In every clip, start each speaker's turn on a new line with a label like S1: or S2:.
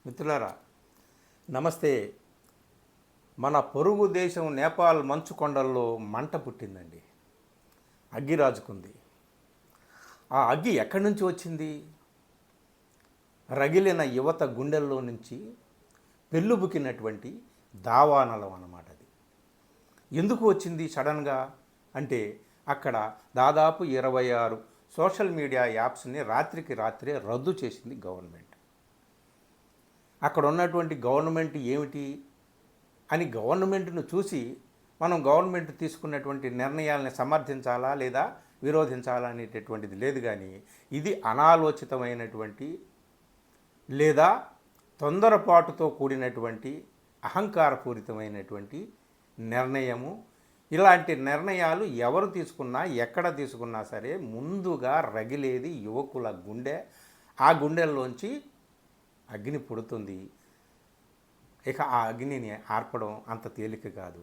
S1: మిత్రులారా నమస్తే. మన పొరుగు దేశం నేపాల్ మంచు కొండల్లో మంట పుట్టిందండి. అగ్గి రాజుకుంది. ఆ అగ్గి ఎక్కడి నుంచి వచ్చింది? రగిలిన యువత గుండెల్లో నుంచి పెళ్ళుబుకినటువంటి దావానలం అన్నమాట అది. ఎందుకు వచ్చింది సడన్గా అంటే అక్కడ దాదాపు 26 సోషల్ మీడియా యాప్స్ని రాత్రికి రాత్రే రద్దు చేసింది గవర్నమెంట్. అక్కడ ఉన్నటువంటి గవర్నమెంట్ ఏమిటి అని గవర్నమెంట్ను చూసి మనం గవర్నమెంట్ తీసుకున్నటువంటి నిర్ణయాలని సమర్థించాలా లేదా విరోధించాలా అనేటటువంటిది లేదు. కానీ ఇది అనాలోచితమైనటువంటి లేదా తొందరపాటుతో కూడినటువంటి అహంకారపూరితమైనటువంటి నిర్ణయము. ఇలాంటి నిర్ణయాలు ఎవరు తీసుకున్నా ఎక్కడ తీసుకున్నా సరే ముందుగా రగిలేది యువకుల గుండె. ఆ గుండెల్లోంచి అగ్ని పుడుతుంది. ఇక ఆ అగ్నిని ఆర్పడం అంత తేలిక కాదు.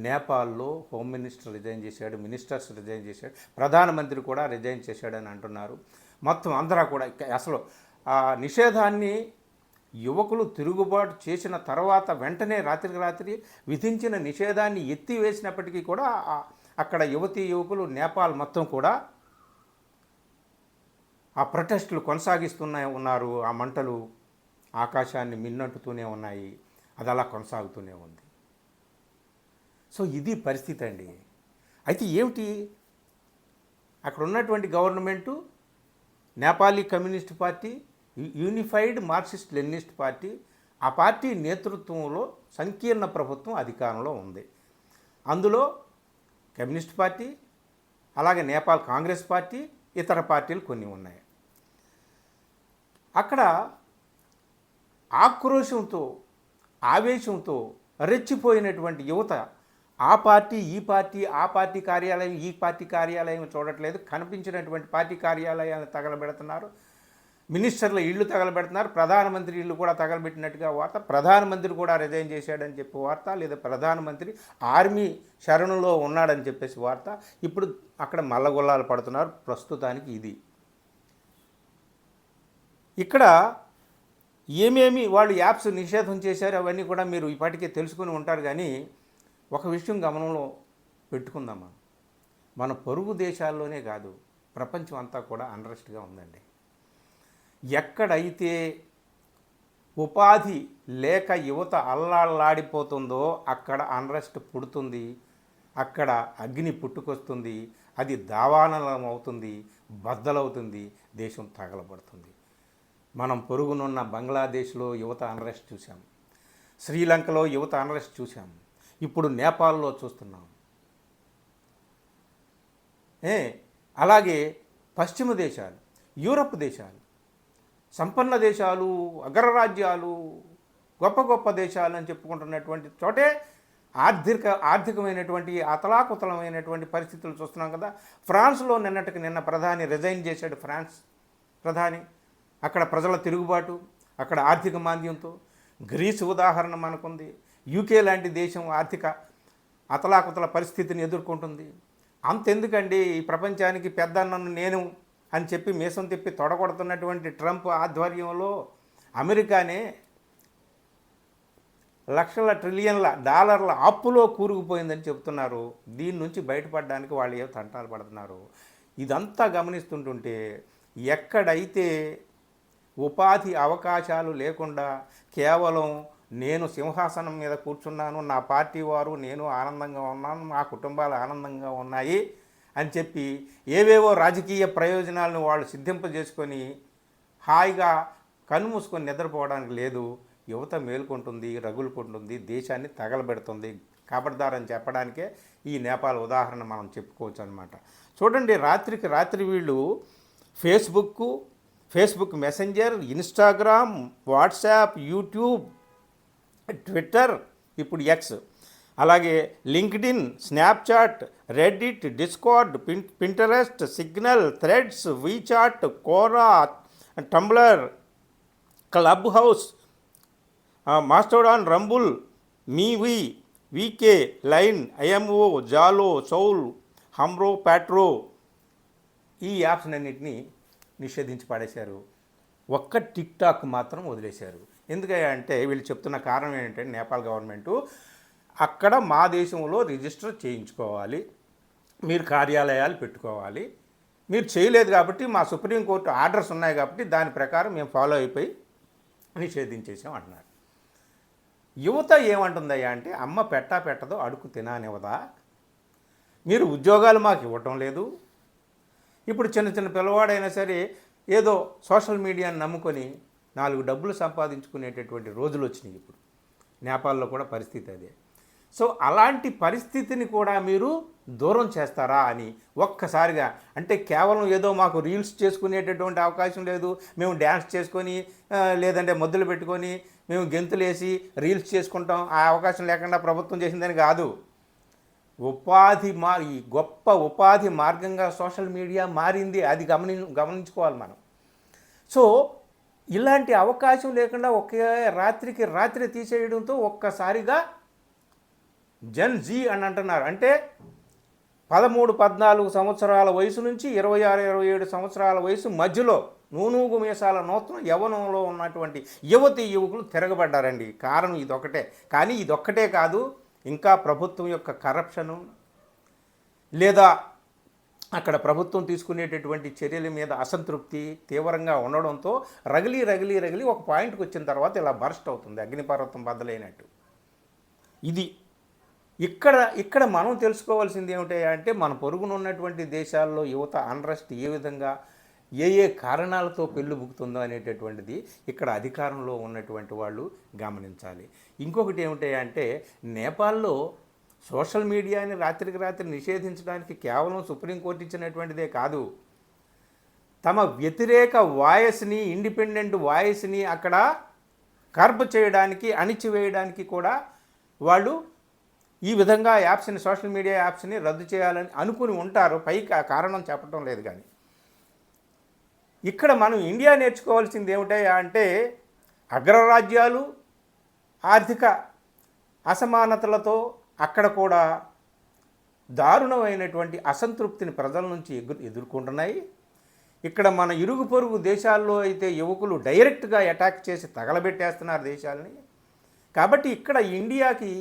S1: నేపాల్లో హోమ్ మినిస్టర్ రిజైన్ చేశాడు, మినిస్టర్స్ రిజైన్ చేశాడు, ప్రధానమంత్రి కూడా రిజైన్ చేశాడని అంటున్నారు. మొత్తం అందరూ కూడా అసలు ఆ నిషేధాన్ని యువకులు తిరుగుబాటు చేసిన తర్వాత వెంటనే రాత్రికి రాత్రి విధించిన నిషేధాన్ని ఎత్తివేసినప్పటికీ కూడా అక్కడ యువతీ యువకులు నేపాల్ మొత్తం కూడా ఆ ప్రొటెస్టులు ఉన్నారు. ఆ మంటలు ఆకాశాన్ని మిన్నంటుతూనే ఉన్నాయి. అది అలా కొనసాగుతూనే ఉంది. సో ఇది పరిస్థితి అండి. అయితే ఏమిటి అక్కడ ఉన్నటువంటి government Nepali communist party, unified Marxist Leninist party, ఆ పార్టీ నేతృత్వంలో సంకీర్ణ ప్రభుత్వం అధికారంలో ఉంది. అందులో కమ్యూనిస్ట్ పార్టీ, అలాగే నేపాల్ కాంగ్రెస్ పార్టీ, ఇతర పార్టీలు కొన్ని ఉన్నాయి. అక్కడ ఆక్రోశంతో ఆవేశంతో రెచ్చిపోయినటువంటి యువత ఆ పార్టీ ఈ పార్టీ, ఆ పార్టీ కార్యాలయం ఈ పార్టీ కార్యాలయం చూడట్లేదు, కనిపించినటువంటి పార్టీ కార్యాలయాన్ని తగలబెడుతున్నారు, మినిస్టర్ల ఇళ్ళు తగలబెడుతున్నారు, ప్రధానమంత్రి ఇళ్ళు కూడా తగలబెట్టినట్టుగా వార్త, ప్రధానమంత్రి కూడా రిజైన్ చేశాడని చెప్పి వార్త, లేదా ప్రధానమంత్రి ఆర్మీ శరణులో ఉన్నాడని చెప్పేసి వార్త. ఇప్పుడు అక్కడ మల్లగొల్లాలు పడుతున్నారు. ప్రస్తుతానికి ఇది ఇక్కడ ఏమేమి వాళ్ళు యాప్స్ నిషేధం చేశారు అవన్నీ కూడా మీరు ఇప్పటికే తెలుసుకుని ఉంటారు. కానీ ఒక విషయం గమనంలో పెట్టుకుందామా, మన పొరుగు దేశాల్లోనే కాదు ప్రపంచం అంతా కూడా అన్రెస్ట్గా ఉందండి. ఎక్కడైతే ఉపాధి లేక యువత అల్లాడిపోతుందో అక్కడ అన్రెస్ట్ పుడుతుంది, అక్కడ అగ్ని పుట్టుకొస్తుంది, అది దావానలం అవుతుంది, బద్దలవుతుంది, దేశం తగలబడుతుంది. మనం పొరుగునున్న బంగ్లాదేశ్లో యువత అన్రెస్ట్ చూసాం, శ్రీలంకలో యువత అన్రెస్ట్ చూసాం, ఇప్పుడు నేపాల్లో చూస్తున్నాం. అలాగే పశ్చిమ దేశాలు, యూరప్ దేశాలు, సంపన్న దేశాలు, అగ్రరాజ్యాలు, గొప్ప గొప్ప దేశాలు అని చెప్పుకుంటున్నటువంటి చోటే ఆర్థికమైనటువంటి అతలాకుతలమైనటువంటి పరిస్థితులు చూస్తున్నాం కదా. ఫ్రాన్స్లో నిన్న ప్రధాని రిజైన్ చేశాడు. ఫ్రాన్స్ ప్రధాని, అక్కడ ప్రజల తిరుగుబాటు, అక్కడ ఆర్థిక మాంద్యంతో. గ్రీస్ ఉదాహరణ మనకుంది. యూకే లాంటి దేశం ఆర్థిక అతలాకుతల పరిస్థితిని ఎదుర్కొంటుంది. అంతెందుకండి, ఈ ప్రపంచానికి పెద్దన్నను నేను అని చెప్పి మీసం తిప్పి తొడగొడుతున్నటువంటి ట్రంప్ ఆధ్వర్యంలో అమెరికానే లక్షల ట్రిలియన్ల డాలర్ల అప్పులో కూరుకుపోయిందని చెప్తున్నారు. దీని నుంచి బయటపడడానికి వాళ్ళు ఏ తంటాలు పడుతున్నారు. ఇదంతా గమనిస్తుంటుంటే ఎక్కడైతే ఉపాధి అవకాశాలు లేకుండా కేవలం నేను సింహాసనం మీద కూర్చున్నాను, నా పార్టీ వారు నేను ఆనందంగా ఉన్నాను, మా కుటుంబాలు ఆనందంగా ఉన్నాయి అని చెప్పి ఏవేవో రాజకీయ ప్రయోజనాలను వాళ్ళు సిద్ధింపజేసుకొని హాయిగా కన్నుమూసుకొని నిద్రపోవడానికి లేదు. యువత మేల్కొంటుంది, రగులుకుంటుంది, దేశాన్ని తగలబెడుతుంది. ఖబర్దారని చెప్పడానికే ఈ నేపాల్ ఉదాహరణ మనం చెప్పుకోవచ్చు అనమాట. చూడండి, రాత్రికి రాత్రి వీళ్ళు Facebook Messenger, Instagram, WhatsApp, YouTube, Twitter, ఇప్పుడు ఎక్స్, అలాగే LinkedIn, Snapchat, Reddit, Discord, Pinterest, Signal, Threads, WeChat, Quora, Tumblr, Clubhouse, Mastodon, Rumble, MeWe, VK, Line, IMO, Zalo, Soul, Hamro, Patro, ఈ యాప్స్ అన్నింటినీ నిషేధించి పడేశారు. ఒక్క టిక్ టాక్ మాత్రం వదిలేశారు. ఎందుకంటే వీళ్ళు చెప్తున్న కారణం ఏంటంటే నేపాల్ గవర్నమెంటు అక్కడ మా దేశంలో రిజిస్టర్ చేయించుకోవాలి, మీరు కార్యాలయాలు పెట్టుకోవాలి, మీరు చేయలేదు కాబట్టి మా సుప్రీంకోర్టు ఆర్డర్స్ ఉన్నాయి కాబట్టి దాని ప్రకారం మేము ఫాలో అయిపోయి నిషేధించేసాం అంటున్నారు. యువత ఏమంటుందయ్యా అంటే అమ్మ పెట్టదో అడుగు తిననివ్వదా, మీరు ఉద్యోగాలు మాకు ఇవ్వటం లేదు. ఇప్పుడు చిన్న పిల్లవాడైనా సరే ఏదో సోషల్ మీడియాని నమ్ముకొని 4 డబ్బులు సంపాదించుకునేటటువంటి రోజులు వచ్చినాయి. ఇప్పుడు నేపాల్లో కూడా పరిస్థితి అదే. సో అలాంటి పరిస్థితిని కూడా మీరు దూరం చేస్తారా అని ఒక్కసారిగా, అంటే కేవలం ఏదో మాకు రీల్స్ చేసుకునేటటువంటి అవకాశం లేదు, మేము డ్యాన్స్ చేసుకొని లేదంటే ముద్దులు పెట్టుకొని మేము గెంతులేసి రీల్స్ చేసుకుంటాం, ఆ అవకాశం లేకుండా ప్రభుత్వం చేసిందని కాదు. ఈ గొప్ప ఉపాధి మార్గంగా సోషల్ మీడియా మారింది, అది గమనించుకోవాలి మనం. సో ఇలాంటి అవకాశం లేకుండా ఒకే రాత్రికి రాత్రి తీసేయడంతో ఒక్కసారిగా జెన్ జీ అని అంటున్నారు. అంటే 13-14 సంవత్సరాల వయసు నుంచి 26-27 సంవత్సరాల వయసు మధ్యలో నూనూగు మీసాల నూతన యవ్వనంలో ఉన్నటువంటి యువకులు తిరగబడ్డారండి. కారణం ఇదొక్కటే. కానీ ఇదొక్కటే కాదు, ఇంకా ప్రభుత్వం యొక్క కరప్షను లేదా అక్కడ ప్రభుత్వం తీసుకునేటటువంటి చర్యల మీద అసంతృప్తి తీవ్రంగా ఉండడంతో రగిలి ఒక పాయింట్కి వచ్చిన తర్వాత ఇలా బర్స్ట్ అవుతుంది, అగ్నిపర్వతం బద్దలైనట్టు. ఇది ఇక్కడ మనం తెలుసుకోవాల్సింది ఏమిటి అంటే మన పొరుగున ఉన్నటువంటి దేశాల్లో యువత అన్రెస్ట్ ఏ విధంగా ఏ కారణాలతో పెళ్ళుబుకుతుందో అనేటటువంటిది ఇక్కడ అధికారంలో ఉన్నటువంటి వాళ్ళు గమనించాలి. ఇంకొకటి ఏమిటి అంటే నేపాల్లో సోషల్ మీడియాని రాత్రికి రాత్రి నిషేధించడానికి కేవలం సుప్రీంకోర్టు ఇచ్చినటువంటిదే కాదు, తమ వ్యతిరేక వాయిస్ని, ఇండిపెండెంట్ వాయిస్ని అక్కడ కర్బ్ చేయడానికి, అణిచివేయడానికి కూడా వాళ్ళు ఈ విధంగా యాప్స్ని, సోషల్ మీడియా యాప్స్ని రద్దు చేయాలని అనుకుని ఉంటారు. పైకి ఆ కారణం చెప్పడం లేదు. కానీ ఇక్కడ మనం ఇండియా నేర్చుకోవాల్సింది ఏమిటా అంటే అగ్రరాజ్యాలు ఆర్థిక అసమానతలతో అక్కడ కూడా దారుణమైనటువంటి అసంతృప్తిని ప్రజల నుంచి ఎదుర్కొంటున్నాయి. ఇక్కడ మన ఇరుగు పొరుగు దేశాల్లో అయితే యువకులు డైరెక్ట్గా అటాక్ చేసి తగలబెట్టేస్తున్నారు దేశాలని. కాబట్టి ఇక్కడ ఇండియాకి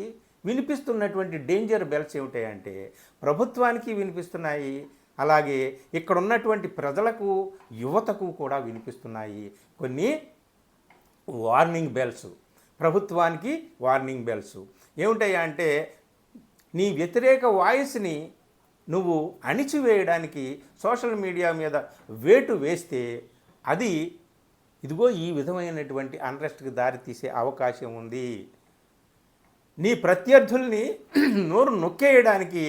S1: వినిపిస్తున్నటువంటి డేంజర్ బెల్స్ ఏమిటాయంటే ప్రభుత్వానికి వినిపిస్తున్నాయి, అలాగే ఇక్కడ ఉన్నటువంటి ప్రజలకు, యువతకు కూడా వినిపిస్తున్నాయి కొన్ని వార్నింగ్ బెల్స్. ప్రభుత్వానికి వార్నింగ్ బెల్స్ ఏమిటాయా అంటే నీ వ్యతిరేక వాయిస్ని నువ్వు అణిచివేయడానికి సోషల్ మీడియా మీద వేటు వేస్తే అది ఇదిగో ఈ విధమైనటువంటి అన్రెస్ట్కి దారితీసే అవకాశం ఉంది. నీ ప్రత్యర్థుల్ని నోరు నొక్కేయడానికి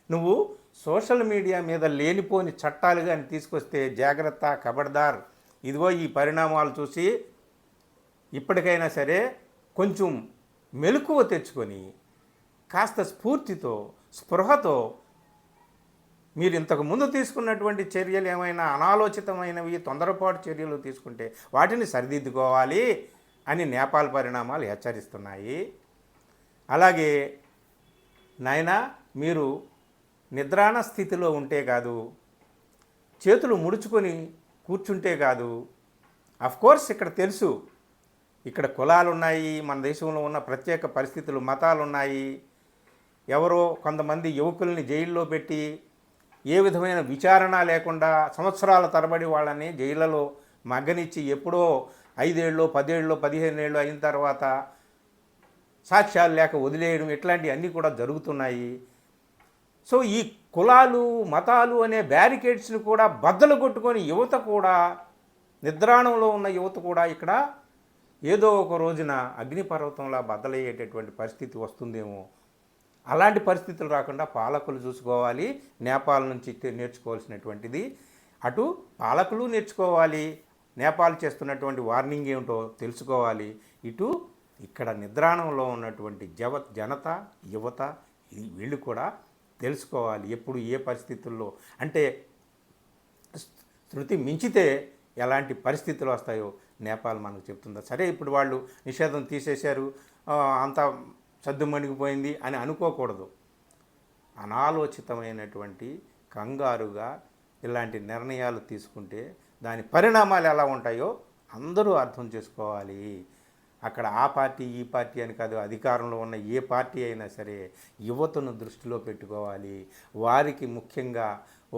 S1: నువ్వు సోషల్ మీడియా మీద లేనిపోని చట్టాలు కానీ తీసుకొస్తే జాగ్రత్త, ఖబర్దార్. ఇదిగో ఈ పరిణామాలు చూసి ఇప్పటికైనా సరే కొంచెం మెలకువ తెచ్చుకొని కాస్త స్ఫూర్తితో, స్పృహతో మీరు ఇంతకు ముందు తీసుకున్నటువంటి చర్యలు ఏమైనా అనాలోచితమైనవి, తొందరపాటు చర్యలు తీసుకుంటే వాటిని సరిదిద్దుకోవాలి అని నేపాల్ పరిణామాలు హెచ్చరిస్తున్నాయి. అలాగే నాయనా, మీరు నిద్రాణ స్థితిలో ఉంటే కాదు, చేతులు ముడుచుకొని కూర్చుంటే కాదు. అఫ్కోర్స్ ఇక్కడ తెలుసు, ఇక్కడ కులాలు ఉన్నాయి, మన దేశంలో ఉన్న ప్రత్యేక పరిస్థితులు, మతాలు ఉన్నాయి. ఎవరో కొంతమంది యువకుల్ని జైల్లో పెట్టి ఏ విధమైన విచారణ లేకుండా సంవత్సరాల తరబడి వాళ్ళని జైళ్ళలో మగ్గనిచ్చి ఎప్పుడో 5 ఏళ్ళు, 10 ఏళ్ళు, 15 ఏళ్ళు అయిన తర్వాత సాక్ష్యాలు లేక వదిలేయడం, ఇట్లాంటివన్నీ కూడా జరుగుతున్నాయి. సో ఈ కులాలు, మతాలు అనే బ్యారికేడ్స్ని కూడా బద్దలు కొట్టుకొని యువత కూడా, నిద్రాణంలో ఉన్న యువత కూడా ఇక్కడ ఏదో ఒక రోజున అగ్నిపర్వతంలా బద్దలయ్యేటటువంటి పరిస్థితి వస్తుందేమో. అలాంటి పరిస్థితులు రాకుండా పాలకులు చూసుకోవాలి. నేపాల్ నుంచి నేర్చుకోవాల్సినటువంటిది అటు పాలకులు నేర్చుకోవాలి, నేపాల్ చేస్తున్నటువంటి వార్నింగ్ ఏమిటో తెలుసుకోవాలి. ఇటు ఇక్కడ నిద్రాణంలో ఉన్నటువంటి జనత, యువత వీళ్ళు కూడా తెలుసుకోవాలి. ఎప్పుడు ఏ పరిస్థితుల్లో, అంటే శృతి మించితే ఎలాంటి పరిస్థితులు వస్తాయో నేపాల్ మనకు చెప్తుందా. సరే, ఇప్పుడు వాళ్ళు నిషేధం తీసేశారు, అంతా సద్దుమణిగిపోయింది అని అనుకోకూడదు. అనాలోచితమైనటువంటి కంగారుగా ఇలాంటి నిర్ణయాలు తీసుకుంటే దాని పరిణామాలు ఎలా ఉంటాయో అందరూ అర్థం చేసుకోవాలి. అక్కడ ఆ పార్టీ ఈ పార్టీ అని కాదు, అధికారంలో ఉన్న ఏ పార్టీ అయినా సరే యువతను దృష్టిలో పెట్టుకోవాలి. వారికి ముఖ్యంగా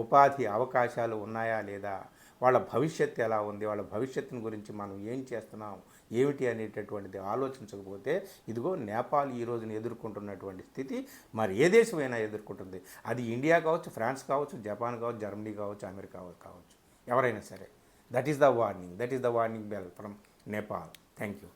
S1: ఉపాధి అవకాశాలు ఉన్నాయా లేదా, వాళ్ళ భవిష్యత్తు ఎలా ఉంది, వాళ్ళ భవిష్యత్తుని గురించి మనం ఏం చేస్తున్నాం ఏమిటి అనేటటువంటిది ఆలోచించకపోతే ఇదిగో నేపాల్ ఈ రోజున ఎదుర్కొంటున్నటువంటి స్థితి మరి ఏ దేశమైనా ఎదుర్కొంటుంది. అది ఇండియా కావచ్చు, ఫ్రాన్స్ కావచ్చు, జపాన్ కావచ్చు, జర్మనీ కావచ్చు, అమెరికా కావచ్చు, ఎవరైనా సరే. That is the warning bell from Nepal. Thank you.